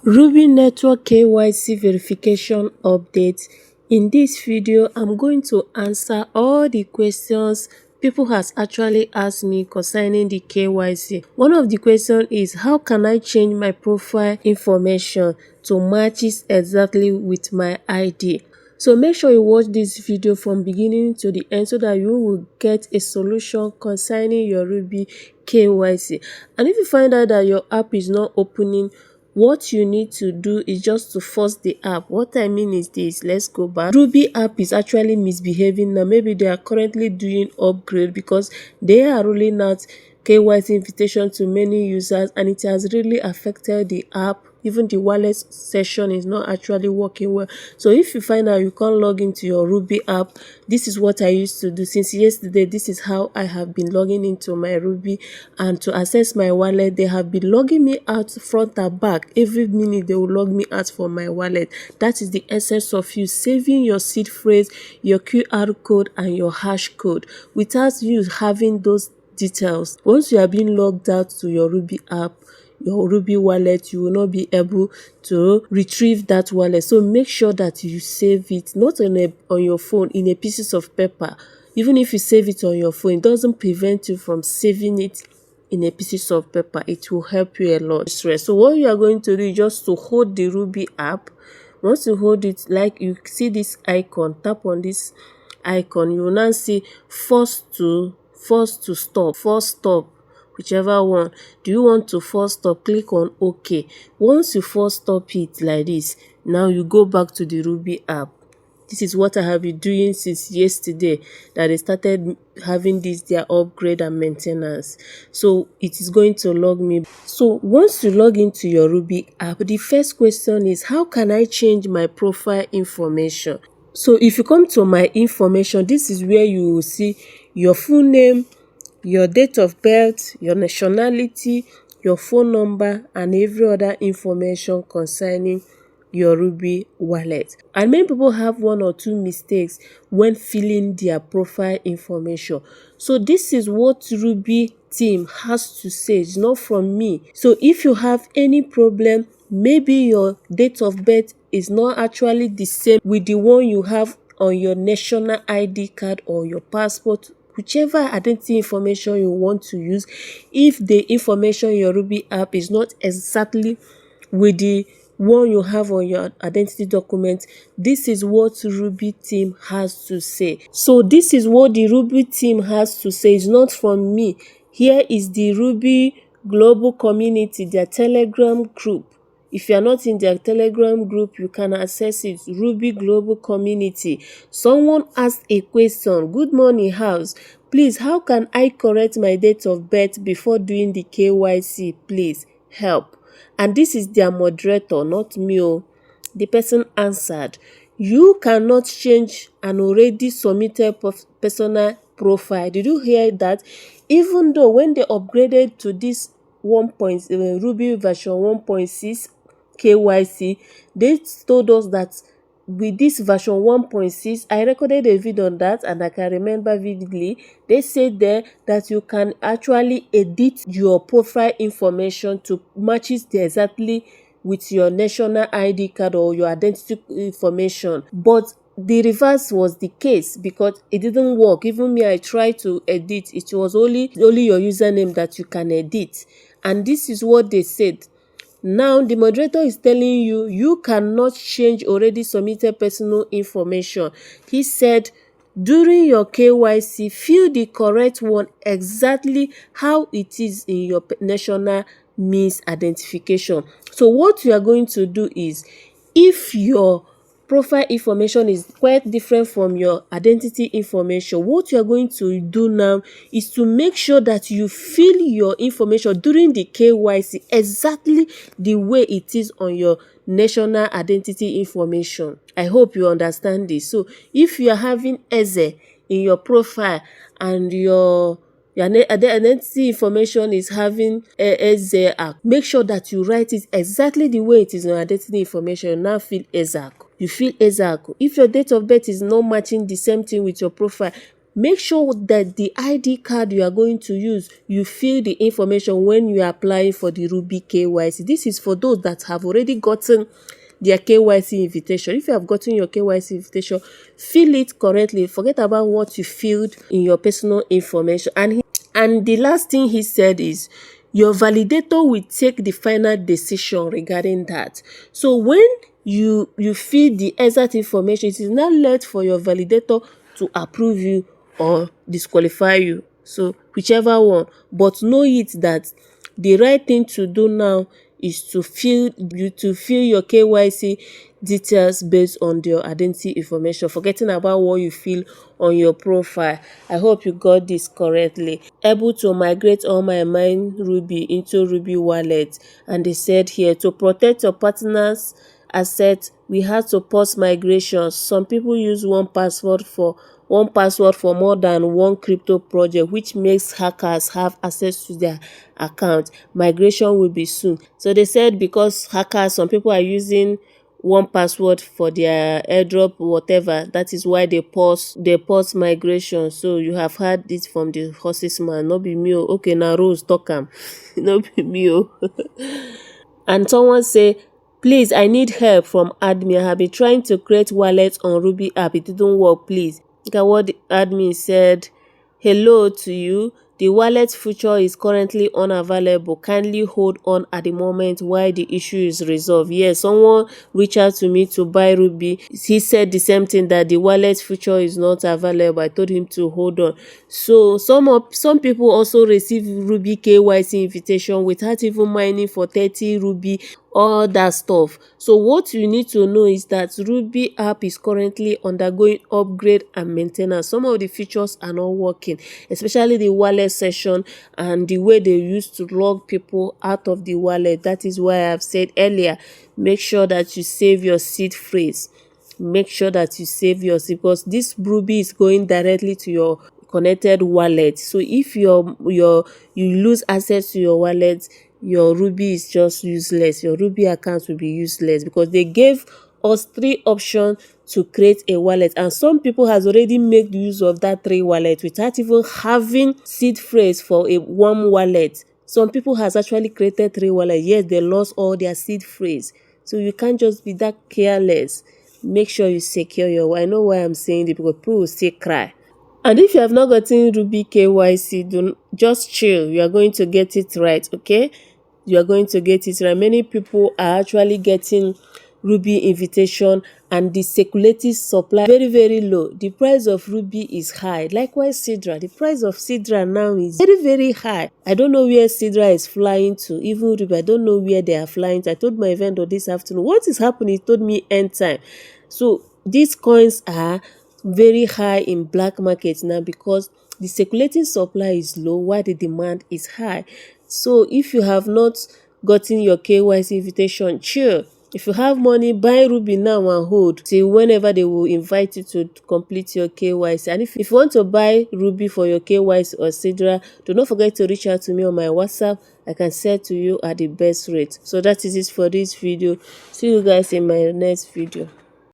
Ruby Network KYC verification update. In this video, I'm going to answer all the questions people has actually asked me concerning the KYC. One of the questions is, how can I change my profile information to matches exactly with my ID? So make sure you watch this video from beginning to the end so that you will get a solution concerning your Ruby KYC. And if you find out that your app is not opening, what you need to do is just to force the app. What I mean is this. Let's go back. Ruby app is actually misbehaving now. Maybe they are currently doing upgrade because they are rolling out KYC invitation to many users, and it has really affected the app. Even the wallet session is not actually working well. So if you find out you can't log into your Ruby app, this is what I used to do since yesterday. This is how I have been logging into my Ruby, and to access my wallet, they have been logging me out front and back. Every minute they will log me out for my wallet. That is the essence of you saving your seed phrase, your QR code, and your hash code without you having those details. Once you are being logged out to your Ruby app, your Ruby wallet, you will not be able to retrieve that wallet. So make sure that you save it not on your phone, in a pieces of paper. Even if you save it on your phone, it doesn't prevent you from saving it in a pieces of paper. It will help you a lot. So what you are going to do is just to hold the Ruby app. Once you hold it, like you see this icon, tap on this icon, you will now see force to stop, whichever one. Do you want to force stop? Click on OK. Once you force stop it like this, now you go back to the Ruby app. This is what I have been doing since yesterday that they started having their upgrade and maintenance. So it is going to log me. So once you log into your Ruby app, the first question is, how can I change my profile information? So if you come to my information, this is where you will see your full name, your date of birth, your nationality, your phone number, and every other information concerning your Ruby wallet. And many people have one or two mistakes when filling their profile information. So this is what RubiTeam has to say. It's not from me. So if you have any problem, maybe your date of birth is not actually the same with the one you have on your national ID card or your passport, whichever identity information you want to use. If the information in your Ruby app is not exactly with the one you have on your identity document, this is what RubiTeam has to say. So this is what the RubiTeam has to say. It's not from me. Here is the Ruby Global Community, their Telegram group. If you are not in their Telegram group, you can access it. Ruby Global Community. Someone asked a question. Good morning, house. Please, how can I correct my date of birth before doing the KYC? Please help. And this is their moderator, not me. The person answered, you cannot change an already submitted personal profile. Did you hear that? Even though when they upgraded to this Ruby version 1.6 KYC, they told us that with this version 1.6, I recorded a video on that and I can remember vividly. They said there that you can actually edit your profile information to match it exactly with your national ID card or your identity information. But the reverse was the case because it didn't work. Even me, I tried to edit. It was only your username that you can edit. And this is what they said. Now, the moderator is telling you, you cannot change already submitted personal information. He said, during your KYC, fill the correct one exactly how it is in your national means identification. So what you are going to do is, if your profile information is quite different from your identity information, what you are going to do now is to make sure that you fill your information during the KYC exactly the way it is on your national identity information. I hope you understand this. So if you are having Eze in your profile and your identity information is having Eze, make sure that you write it exactly the way it is on identity information. Now fill Eze. You feel Eze. If your date of birth is not matching the same thing with your profile, make sure that the ID card you are going to use, you fill the information when you are applying for the Rubi KYC. This is for those that have already gotten their KYC invitation. If you have gotten your KYC invitation, fill it correctly. Forget about what you filled in your personal information. And the last thing he said is, your validator will take the final decision regarding that. So when you fill the exact information, it is not left for your validator to approve you or disqualify you. So whichever one. But know it that the right thing to do now is to fill your KYC details based on your identity information, forgetting about what you fill on your profile. I hope you got this correctly. Able to migrate all my Mine Ruby into Ruby wallet, and they said here, to protect your partner's assets, we had to pause migration. Some people use one password for more than one crypto project, which makes hackers have access to their account. Migration will be soon. So they said because hackers, some people are using one password for their airdrop, whatever, that is why they pause migration. So you have heard it from the horse's man, no be me. Okay, now Rose talk am. No be me. And someone say, please, I need help from admin. I have been trying to create wallet on Ruby app. It didn't work, please. Look at what the admin said. Hello to you. The wallet feature is currently unavailable. Kindly hold on at the moment while the issue is resolved. Yes, someone reached out to me to buy Ruby. He said the same thing, that the wallet feature is not available. I told him to hold on. So some people also receive Rubi KYC invitation without even mining for 30 Ruby, all that stuff. So what you need to know is that Ruby app is currently undergoing upgrade and maintenance. Some of the features are not working, especially the wallet session and the way they used to log people out of the wallet. That is why I've said earlier, make sure that you save your seed phrase. Make sure that you save yours, because this Ruby is going directly to your connected wallet. So if you lose access to your wallet, your Ruby is just useless. Your Ruby account will be useless, because they gave us 3 options to create a wallet, and some people has already made use of that 3 wallet without even having seed phrase for one wallet. Some people has actually created 3 wallets, yet they lost all their seed phrase. So you can't just be that careless. Make sure you secure your wallet. I know why I'm saying it, because people will still cry. And if you have not gotten Rubi KYC, just chill. You are going to get it right, okay? You are going to get it right. Many people are actually getting Rubi invitation, and the circulating supply very, very low. The price of Rubi is high. Likewise, Sidra. The price of Sidra now is very, very high. I don't know where Sidra is flying to. Even Rubi, I don't know where they are flying to. I told my vendor this afternoon, what is happening? He told me end time. So these coins are very high in black market now, because the circulating supply is low while the demand is high. So if you have not gotten your KYC invitation, chill. If you have money, buy Rubi now and hold till whenever they will invite you to complete your KYC. And if you want to buy Rubi for your KYC or Sidra, do not forget to reach out to me on my WhatsApp. I can sell to you at the best rate. So that is it for this video. See you guys in my next video.